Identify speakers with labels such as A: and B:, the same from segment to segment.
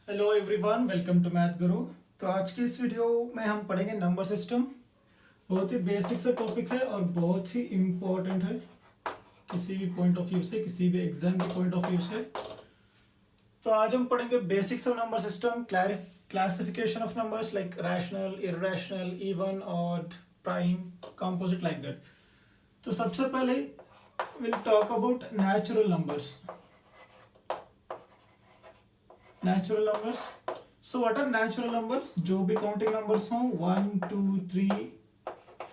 A: Hello everyone, welcome to math guru. तो आज की इस वीडियो में हम पढ़ेंगे नंबर सिस्टम। बहुत ही बेसिक सा टॉपिक है और बहुत ही इम्पोर्टेंट है किसी भी पॉइंट ऑफ व्यू से, किसी भी एग्जाम के पॉइंट ऑफ व्यू से। तो आज हम पढ़ेंगे basics of number system, classification of numbers like rational, irrational, even, odd, prime, composite, like that. तो सबसे पहले will talk about natural numbers. Natural numbers, so what are natural numbers? जो भी काउंटिंग नंबर्स हों 1 2 3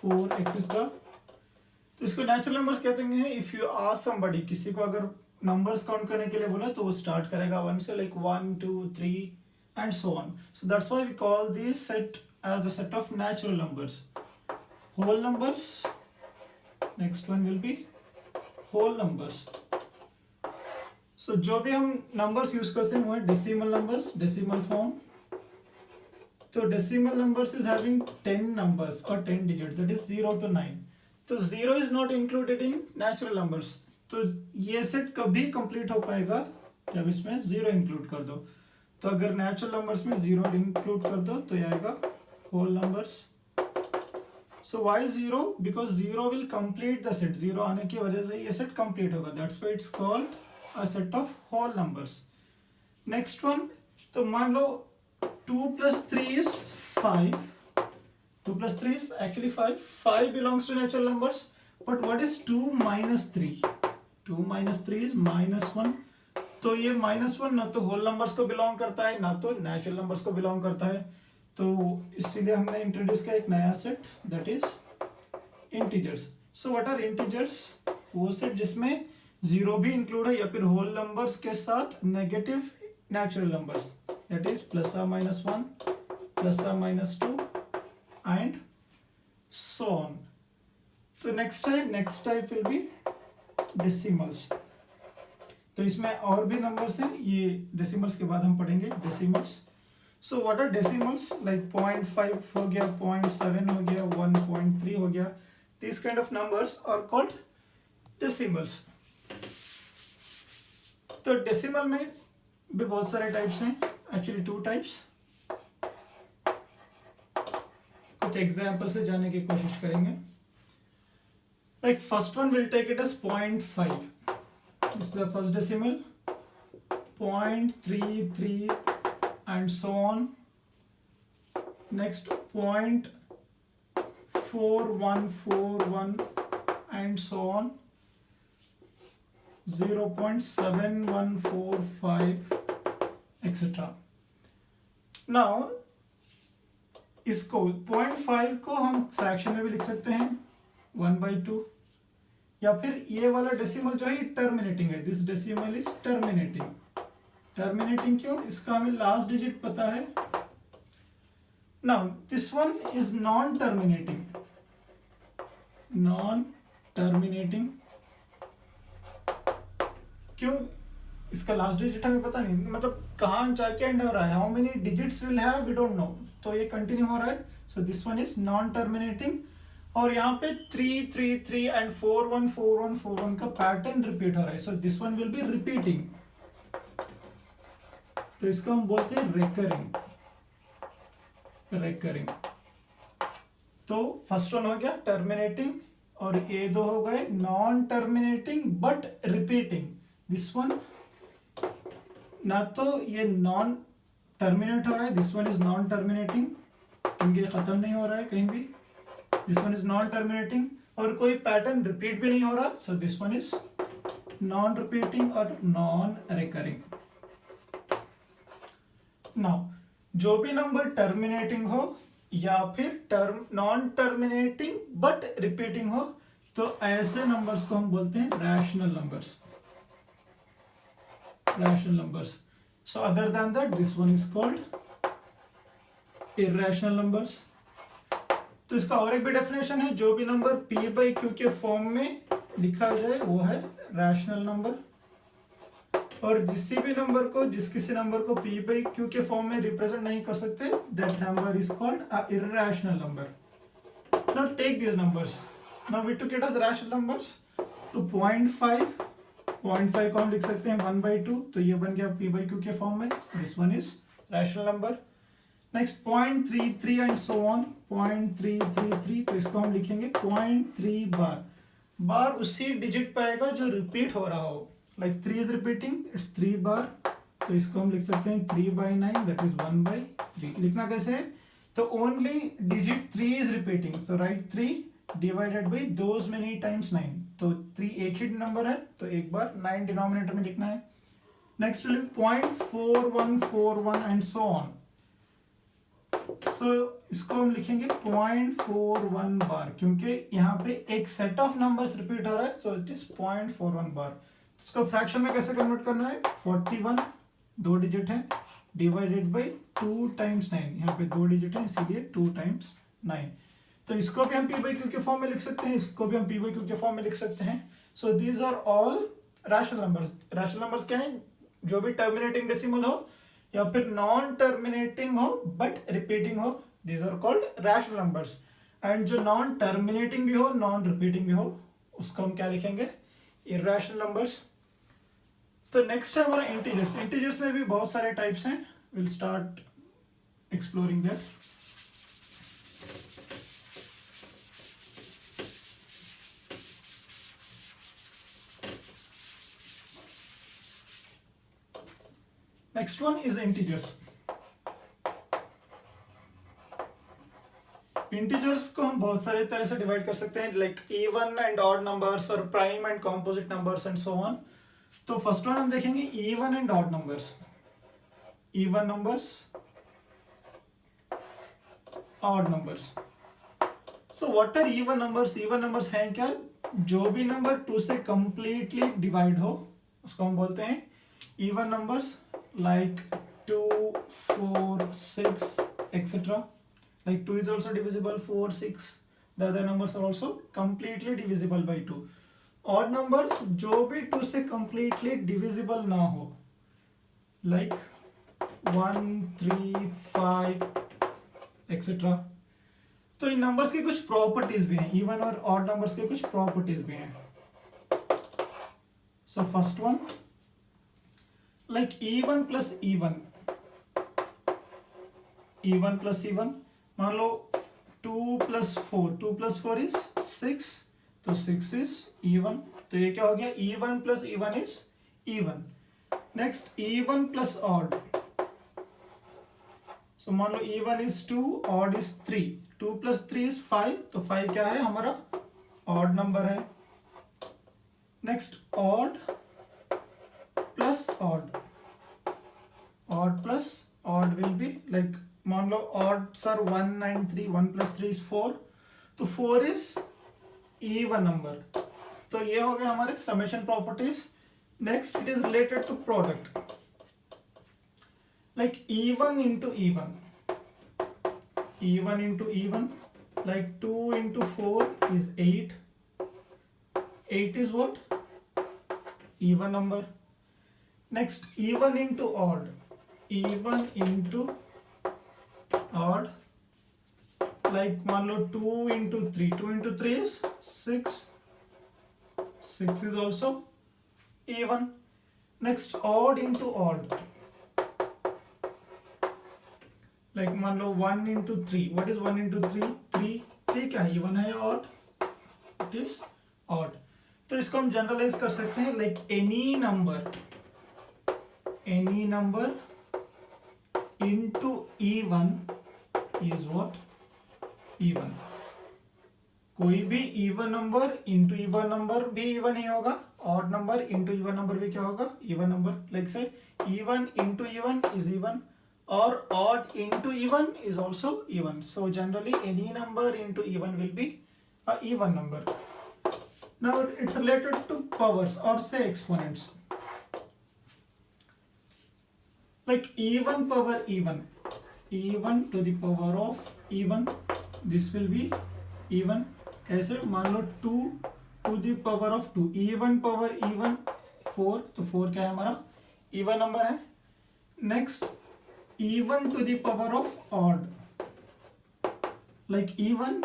A: 4 एक्सेट्रा, तो इसको natural numbers कहते हैं। इफ यू आस्क समबडी, किसी को अगर नंबर्स काउंट करने के लिए बोला तो वो स्टार्ट करेगा 1 से, like 1 2 3 and so on. So that's why we call this set as the set of natural numbers. Whole numbers, next one will be whole numbers. So जो भी हम नंबर्स यूज करते हैं वो है डेसिमल नंबर्स, डेसिमल फॉर्म। तो decimal numbers is having 10 numbers और 10 digits, that is 0 to 9। तो 0 is not included in natural numbers. तो ये सेट कभी कंप्लीट हो पाएगा जब इसमें 0 इंक्लूड कर दो। तो अगर नेचुरल नंबर्स में 0 इंक्लूड कर दो तो ये आएगा whole numbers. So why 0? Because 0 will complete the set. 0 आने की वजह से ये सेट कंप्लीट होगा, that's why it's called a set of whole numbers. Next one, तो मान लो 2 plus 3 is 5. 2 plus 3 is actually 5. 5 belongs to natural numbers. But what is 2 minus 3? 2 minus 3 is -1. तो ये -1 ना तो होल नंबर्स को बिलोंग करता है ना तो नेचुरल नंबर्स को बिलोंग करता है। तो इसीलिए हमने इंट्रोड्यूस किया एक नया set, that is integers. So what are integers? वो सेट जिसमें 0 भी इंक्लूड है या फिर होल नंबर्स के साथ negative natural numbers, that is +or-1, +or-2 and so on. तो next type will be decimals. तो इसमें और भी नंबर्स हैं, ये डेसिमल्स के बाद हम पढ़ेंगे decimals. So what are decimals? Like 0.5 हो गया, 0.7 हो गया, 1.3 हो गया। This kind of numbers are called decimals. तो डेसिमल में भी बहुत सारे टाइप्स हैं, एक्चुअली 2 टाइप्स। कुछ एग्जाम्पल से जानने की कोशिश करेंगे। Like first one will take it as 0.5, this is the first decimal, 0.33 and so on. Next 0.4141 and so on, 0.7145 etc. Now इसको 0.5 को हम फ्रैक्शन में भी लिख सकते हैं 1/2, या फिर ये वाला डेसिमल जो है टर्मिनेटिंग है, this decimal is terminating. Terminating क्यों? इसका हमें लास्ट डिजिट पता है। Now this one is non terminating. Non terminating क्यों? इसका लास्ट डिजिट हमें पता नहीं, मतलब कहाँ जाके एंड हो रहा है, how many digits will have we don't know. तो ये कंटिन्यू हो रहा है, so this one is non terminating. और यहाँ पे 333 एंड 414141 का पैटर्न रिपीट हो रहा है, so this one will B repeating. तो इसको हम बोलते हैं रेकरिंग। रेकरिंग। तो फर्स्ट वन हो गया टर्मिनेटिंग और ये दो हो गए non terminating but repeating. This one ना तो ये नॉन टर्मिनेट हो रहा है, this one is non terminating क्योंकि खत्म नहीं हो रहा है कहीं भी, this one is non terminating और कोई पैटर्न रिपीट भी नहीं हो रहा, सो this one is non repeating और नॉन रिकरिंग। नाउ जो भी नंबर टर्मिनेटिंग हो या फिर नॉन टर्मिनेटिंग बट रिपीटिंग हो तो ऐसे नंबर्स को हम बोलते हैं rational numbers. rational numbers. So other than that, this one is called irrational numbers. तो इसका और एक भी डेफिनेशन है, जो भी नंबर p by q के फॉर्म में लिखा जाए वो है रैशनल नंबर। और जिस किसी नंबर को p by q के फॉर्म में रिप्रेजेंट नहीं कर सकते, that number is called a irrational number. Now take these numbers. Now we took it as rational numbers. तो 0.5 को हम लिख सकते हैं 1/2, तो ये बन गया p by q के फॉर्म में, this one is rational number. Next 0.33 and so on, 0.333, तो इसको हम लिखेंगे 0.3 बार। बार उसी डिजिट पे आएगा जो रिपीट हो रहा हो, लाइक 3 इज रिपीटिंग, इट्स 3 बार, तो इसको हम लिख सकते हैं 3/9, दैट इज 1/3। लिखना कैसे है, तो only digit 3 is repeating, so right 3 divided by those many times 9, तो 3 एक ही नंबर है तो एक बार 9 डिनोमिनेटर में लिखना है। नेक्स्ट 0.4141 एंड सो ऑन, सो इसको हम लिखेंगे 0.41 बार, क्योंकि यहाँ पे एक सेट ऑफ नंबर्स रिपीट हो रहा है, सो इट इज 0.41 बार। इसको फ्रैक्शन में कैसे कन्वर्ट करना है, 41 दो डिजिट है डिवाइडेड बाई 2 टाइम्स 9, यहाँ पे दो डिजिट है इसीलिए 2 टाइम्स 9, तो इसको भी हम पी बाई क्यू के फॉर्म में लिख सकते हैं, इसको भी हम पी बाई क्यू के फॉर्म में लिख सकते हैं। So these are all rational numbers. Rational numbers क्या है, जो भी टर्मिनेटिंग डेसिमल हो या फिर नॉन टर्मिनेटिंग हो बट रिपीटिंग हो, these are called rational numbers. And जो नॉन टर्मिनेटिंग भी हो नॉन रिपीटिंग भी हो उसको हम क्या लिखेंगे, इरैशनल नंबर्स। तो नेक्स्ट है हमारा इंटीजर्स। इंटीजर्स में भी बहुत सारे टाइप्स हैं, will start exploring that. Next one is integers. Integers को हम बहुत सारे तरह से डिवाइड कर सकते हैं, like even and odd numbers और prime and composite numbers and so on. तो फर्स्ट वन हम देखेंगे even and odd numbers. Even numbers, odd numbers. So what are even numbers? Even numbers हैं क्या, जो भी नंबर 2 से कंप्लीटली डिवाइड हो उसको हम बोलते हैं even numbers, like 2, 4, 6 etc. like 2 is also divisible, 4, 6, the other numbers are also completely divisible by 2. odd numbers जो भी 2 से completely divisible ना हो, like 1, 3, 5 etc. तो इन नंबर्स की कुछ प्रॉपर्टीज भी हैं, इवन और ऑड नंबर्स की कुछ प्रॉपर्टीज भी हैं। So first one, like even plus even, even plus even, मान लो 2 plus 4, 2 plus 4 is 6, तो 6 is even, तो ये क्या हो गया, even plus even is even। Next even plus odd, so मान लो even is 2, odd is 3, 2 plus 3 is 5, तो 5 क्या है हमारा odd नंबर है। Next odd plus odd, odd plus odd will be like, मान लो odds are 1 9 3, 1 plus 3 is 4, तो 4 is even number, तो ये हो गया हमारे summation properties। Next it is related to product, like even into even, even into even, like 2 into 4 is 8, 8 is what, even number। next even into odd, even into odd, like मान लो 2 into 3, 2 into 3 is 6, 6 is also even। next odd into odd, like मान लो 1 into 3, what is 1 into 3, 3 क्या है, even है या odd, it is odd। तो इसको हम generalise कर सकते हैं, like any number into even is what, even। कोई भी even number into even number भी इवन ही होगा, odd number into even number भी क्या होगा, even number. Like say even into even is even, और odd into even is also even. So generally any number into even will be a even number. Now it's related to powers और say exponents, like even power even, even to the power of even, this will be even। कैसे, मान लो 2 to the power of 2, even power even 4, तो 4 क्या है हमारा even number है। Next even to the power of odd, like even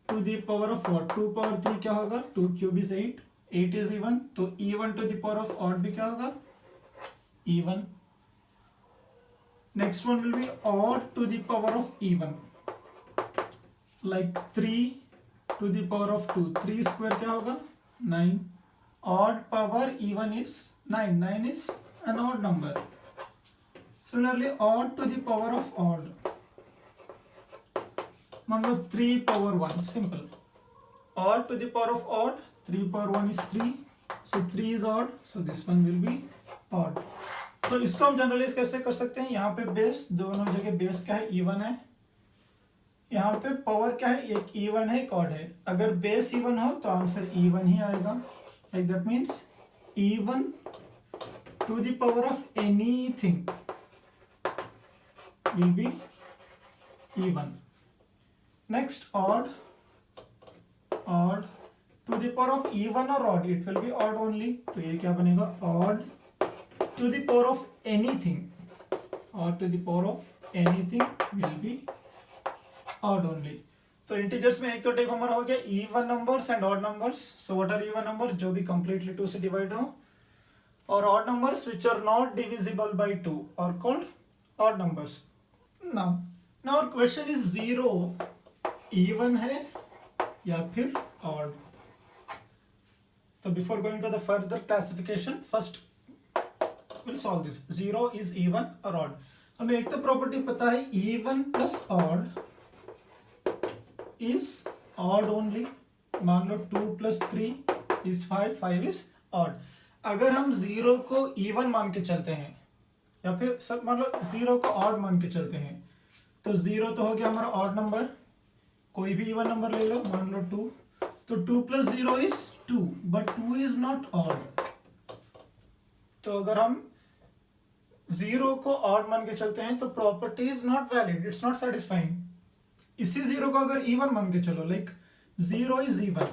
A: to the power of what, 2 power 3 क्या होगा, 2 cube is 8, 8 is even, तो even to the power of odd भी क्या होगा, even। Next one will be odd to the power of even, like 3 to the power of 2. 3 square क्या होगा 9. Odd power even is 9. 9 is an odd number. Similarly, odd to the power of odd, मान लो 3 power 1. Simple. Odd to the power of odd, 3 power 1 is 3. So 3 is odd. So this one will be odd. तो इसको हम generalise कैसे कर सकते हैं? यहाँ पे बेस, दोनों जगह बेस क्या है? इवन है. यहाँ पे पावर क्या है? एक इवन है, एक ऑड है. अगर बेस इवन हो तो आंसर इवन ही आएगा. Like that means even to the power of anything will be even. Next odd. Odd to the power of even और odd, it will be odd only. तो ये क्या बनेगा? Odd to the power of anything, or to the power of anything will be odd only. तो integers में एक तो take हमारा हो गया even numbers and odd numbers. So what are even numbers? जो भी कंप्लीटली 2 से डिवाइड हो. और odd numbers which are not divisible by 2 are called odd numbers. Now our question is 0 even है या फिर ऑड? तो before going to the further classification, first we'll solve this. 0 is even or odd. हमें एक तो property पता है even plus odd is odd only. मान लो 2 plus 3 is 5. 5 is odd. अगर हम 0 को even मान के चलते हैं या फिर सब मान लो 0 को odd मान के चलते हैं, तो 0 तो हो गया हमारा odd नंबर. कोई भी even नंबर ले लो, मान लो 2. तो 2 plus 0 is 2, but 2 is not odd. तो अगर हम 0 को ऑड मान के चलते हैं तो property is not valid, it's not satisfying. इसी 0 को अगर इवन मान के चलो, like 0 is even,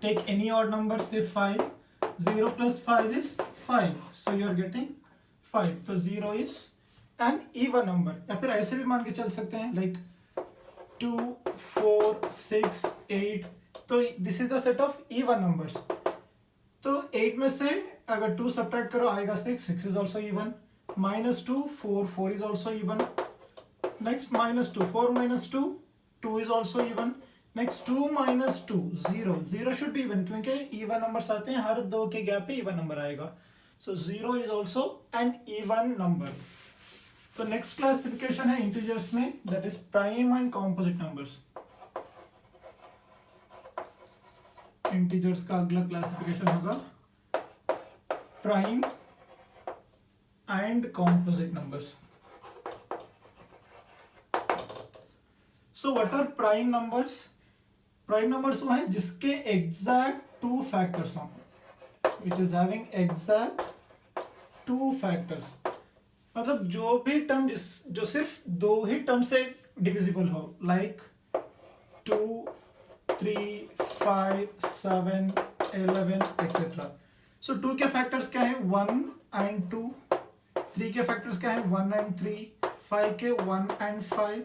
A: take any odd number से 5. 0 plus 5 is 5, so you are getting 5. तो 0 is an even number. या फिर ऐसे भी मान के चल सकते हैं, लाइक 2 4 6 8. तो this is the set of even numbers. तो 8 में से अगर 2 सब्ट्रैक्ट करो आएगा 6. 6 is also even. -2 4. 4 is also even. Next -2 4 -2 2 is also even. Next 2 -2 0. 0 should be even क्योंकि इवन नंबर्स आते हैं, हर 2 के गैप पे इवन नंबर आएगा. So 0 is also an even number. तो नेक्स्ट क्लासिफिकेशन है इंटीजर्स में, that is prime and composite numbers. Integers का अगला क्लासिफिकेशन होगा prime and composite numbers. So what are prime numbers? Prime numbers वो हैं जिसके एग्जैक्ट 2 फैक्टर्स हों, which is having exact 2 factors. मतलब जो भी टर्म जो सिर्फ 2 ही टर्म से डिविजिबल हो, लाइक 2 3 5 7 11 एक्सेट्रा. सो 2 के फैक्टर्स क्या है? 1 एंड 2. 3 के फैक्टर्स क्या है? 1 एंड 3. 5 के 1 एंड 5.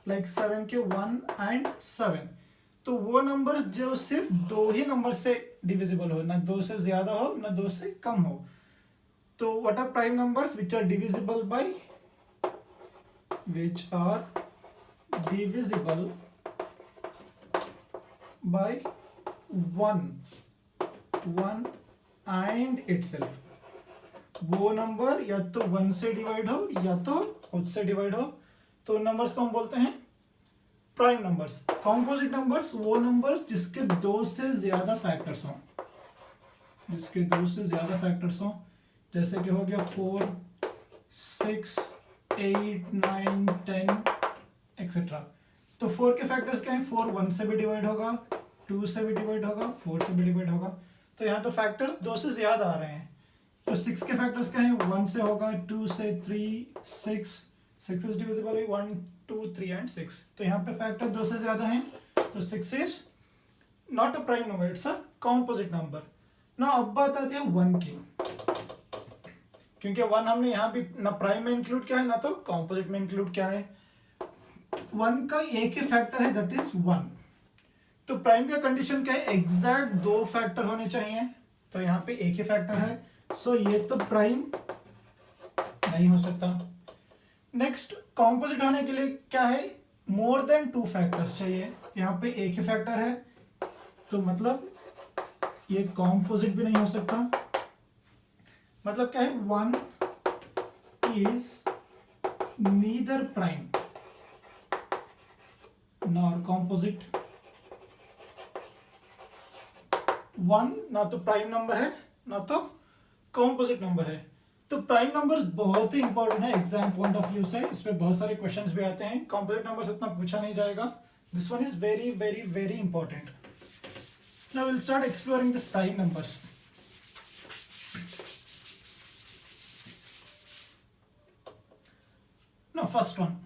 A: लाइक 7 के 1 एंड 7. तो वो नंबर जो सिर्फ 2 ही नंबर से डिविजिबल हो, ना 2 से ज्यादा हो ना 2 से कम हो. तो what are prime numbers? Which are divisible by, which are divisible by 1 and itself. वो नंबर या तो 1 से डिवाइड हो या तो खुद से डिवाइड हो, तो नंबर्स को हम बोलते हैं प्राइम नंबर्स. कॉम्पोजिट नंबर्स वो नंबर जिसके 2 से ज्यादा फैक्टर्स हों, जिसके 2 से ज्यादा फैक्टर्स हों, जैसे कि हो गया 4 6 8 9 10 एक्सेट्रा. तो 4 के फैक्टर्स क्या हैं? 4 1 से भी डिवाइड होगा, 2 से भी डिवाइड होगा, 4 से भी डिवाइड होगा. तो यहाँ तो फैक्टर्स 2 से ज्यादा आ रहे हैं. तो 6 के फैक्टर्स क्या हैं? 1 से होगा, 2 से 3 6. 6 इज डिविजिबल बाय 1 2 3 एंड 6. तो यहाँ पे फैक्टर 2 से ज्यादा हैं, तो 6 is not a prime number, it's a composite number. ना अब बात आती है 1 की, क्योंकि 1 हमने यहाँ भी ना प्राइम में इंक्लूड किया है ना तो कॉम्पोजिट में इंक्लूड किया है. 1 का एक ही फैक्टर है, दैट इज 1. तो प्राइम का कंडीशन क्या है? एग्जैक्ट 2 फैक्टर होने चाहिए. तो यहाँ पे एक ही फैक्टर है, सो ये तो प्राइम नहीं हो सकता. नेक्स्ट कॉम्पोजिट होने के लिए क्या है, मोर देन 2 फैक्टर्स चाहिए। यहाँ पे एक ही फैक्टर है तो मतलब ये कॉम्पोजिट भी नहीं हो सकता। मतलब क्या है, 1 is neither prime nor composite. 1 ना तो प्राइम नंबर है ना तो कॉम्पोजिट नंबर है। तो प्राइम नंबर्स बहुत ही इंपॉर्टेंट है एग्जाम पॉइंट ऑफ व्यू से, इस पे बहुत सारे क्वेश्चंस भी आते हैं। कॉम्पोजिट नंबर्स इतना पूछा नहीं जाएगा। This one is very very very important. Now will start exploring this prime numbers. No first one,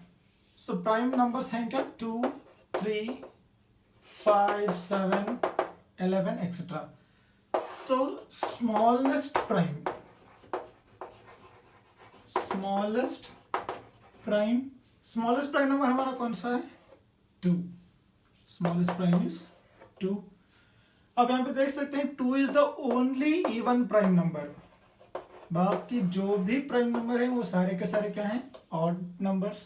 A: so prime numbers हैं क्या, 2 3 5 7 11 एक्सेट्रा। तो स्मॉलेस्ट प्राइम नंबर हमारा कौन सा है, 2। Smallest prime is 2। अब यहां पे देख सकते हैं 2 is the only even prime number. बाकी जो भी प्राइम नंबर है वो सारे के सारे क्या हैं, ऑड नंबर्स।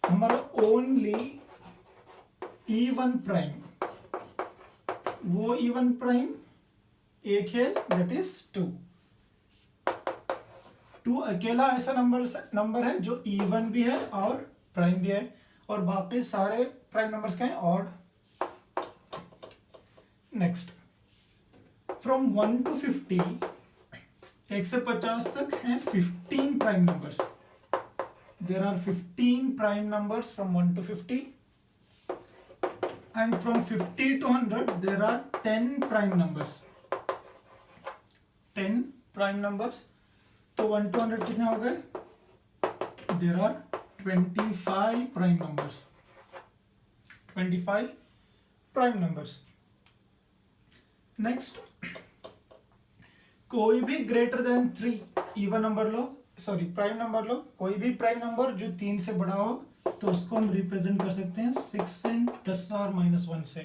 A: हमारा ओनली इवन प्राइम, वो इवन प्राइम एक है, दैट इज 2। 2 अकेला ऐसा नंबर है जो इवन भी है और प्राइम भी है, और बाकी सारे प्राइम नंबर्स क्या हैं, ऑड। नेक्स्ट, फ्रॉम 1 to 50, 1 से 50 तक हैं 15 prime numbers. There are 15 prime numbers from 1 to 50, and from 50 to 100 there are 10 prime numbers। 10 prime numbers। तो 1 to 100 कितने हो गए, there are 25 prime numbers। 25 prime numbers। Next, कोई भी ग्रेटर देन 3 इवन नंबर लो, sorry prime number लो, कोई भी prime number जो 3 से बड़ा हो तो उसको हम रिप्रेजेंट कर सकते हैं 6n ± 1 से।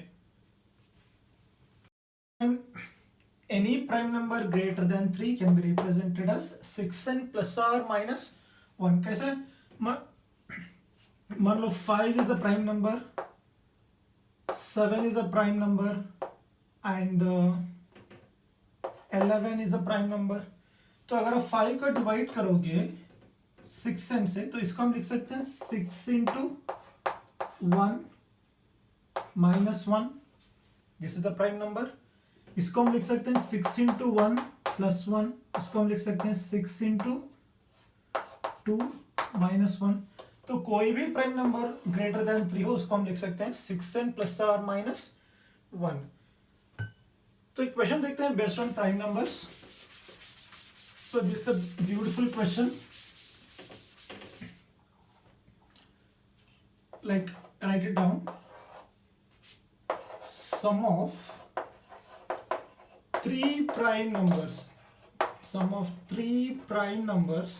A: Any prime number greater than 3 can be represented as 6n ± 1। कैसे, मान लो 5 is a prime number, 7 is a prime number and 11 is a prime number। तो अगर आप 5 का डिवाइड करोगे 6n से तो इसको हम लिख सकते हैं 6 into 1 minus 1, this is the prime number. इसको हम लिख सकते हैं 6 into 1 plus 1, इसको हम लिख सकते हैं 6 into 2 minus 1। तो कोई भी प्राइम नंबर ग्रेटर देन 3 हो उसको हम लिख सकते हैं 6n ± 1। तो एक क्वेश्चन देखते हैं based on prime numbers. So this is a beautiful question. Like, write it down. Sum of 3 prime numbers. Sum of 3 prime numbers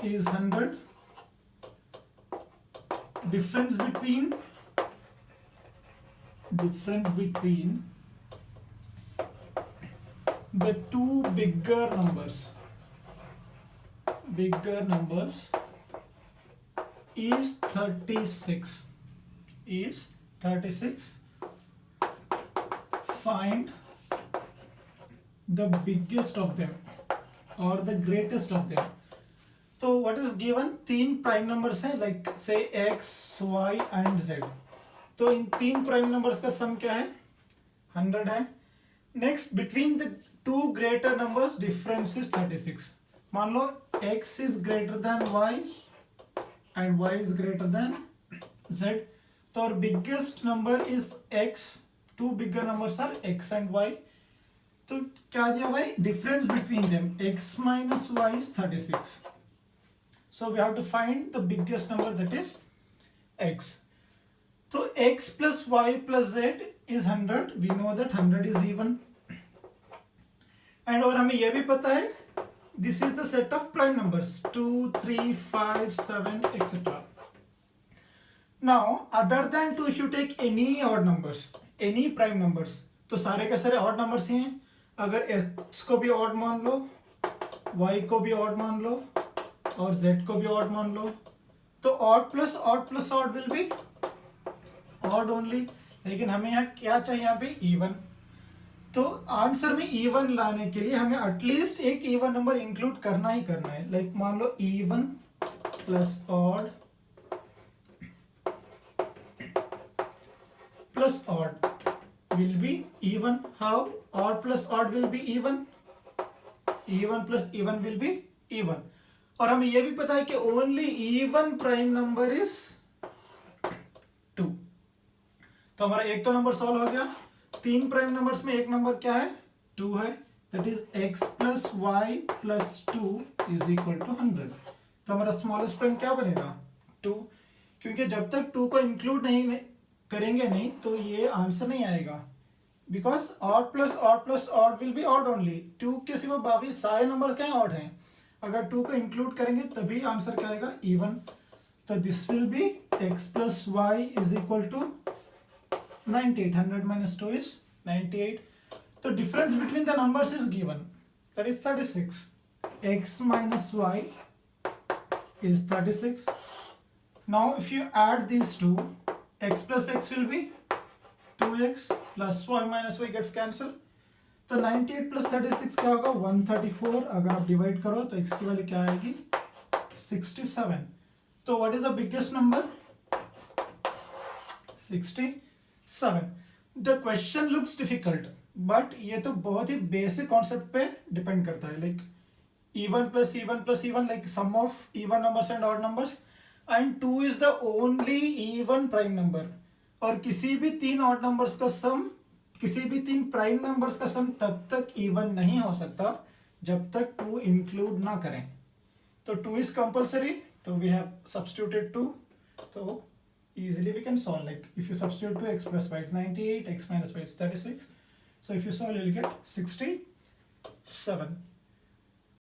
A: is 100. Difference between the two bigger numbers is 36। Find the biggest of them or the greatest of them। तो what is given, 3 prime numbers हैं, like say x, y and z। तो इन 3 prime numbers का सम क्या है, 100 है। Next, between the 2 greater numbers difference is 36। मान लो x is greater than y and y is greater than z। तो our biggest number is x, 2 bigger numbers are x and y। तो क्या दिया हुआ है, difference between them x minus y is 36। so we have to find the biggest number, that is x। तो x plus y plus z is 100। we know that 100 is even। and और हमें यह भी पता है this is the set of prime numbers 2 3 5 7 etc। now other than 2 if you take any odd numbers, any prime numbers, तो सारे के सारे odd numbers ही हैं। अगर x को भी odd मान लो, y को भी odd मान लो और z को भी ऑड मान लो, तो odd plus odd will be odd only. लेकिन हमें यहाँ क्या चाहिए, यहाँ पे इवन। तो आंसर में इवन लाने के लिए हमें एटलीस्ट एक इवन नंबर इंक्लूड करना ही करना है। लाइक मान लो even plus odd plus odd will be even. How? Odd plus odd will be even. Even plus even will be even. और हमें यह भी पता है कि only even prime number is 2. तो हमारा एक तो नंबर सॉल्व हो गया। तीन प्राइम नंबर्स में एक नंबर क्या है, 2 है। That is x plus y plus 2 is equal to 100। तो हमारा स्मॉलेस्ट प्राइम क्या बनेगा, 2। क्योंकि जब तक 2 को इंक्लूड नहीं करेंगे नहीं तो ये आंसर नहीं आएगा, because odd plus odd will be odd only. 2 के सिवा बाकी सारे नंबर्स क्या ऑड हैं। अगर 2 को इंक्लूड करेंगे तभी आंसर क्या आएगा, इवन। तो this will be x plus y is equal to 98। 100 minus 2 is 98. तो difference between the numbers is given, that is 36. X minus y is 36. Now if you add these two, x plus x will be 2x plus y minus y gets cancelled. तो 98 plus 36 क्या होगा, 134। अगर आप divide करो तो x की value क्या आएगी, 67। तो what is the biggest number, 67. The question looks difficult, but ये तो बहुत ही बेसिक कॉन्सेप्ट पे डिपेंड करता है। Like even plus even like sum of even numbers and odd numbers, and 2 is the only even prime number. और किसी भी तीन ऑड नंबर्स का सम, किसी भी तीन प्राइम नंबर्स का सम तब तक इवन नहीं हो सकता जब तक 2 इंक्लूड ना करें। तो 2 इज कंपल्सरी, तो वी हैव सब्स्टिट्यूटेड 2। तो easily we can solve, like if you substitute 2, x plus y is 98, x minus y is 36. So if you solve, you'll get 67.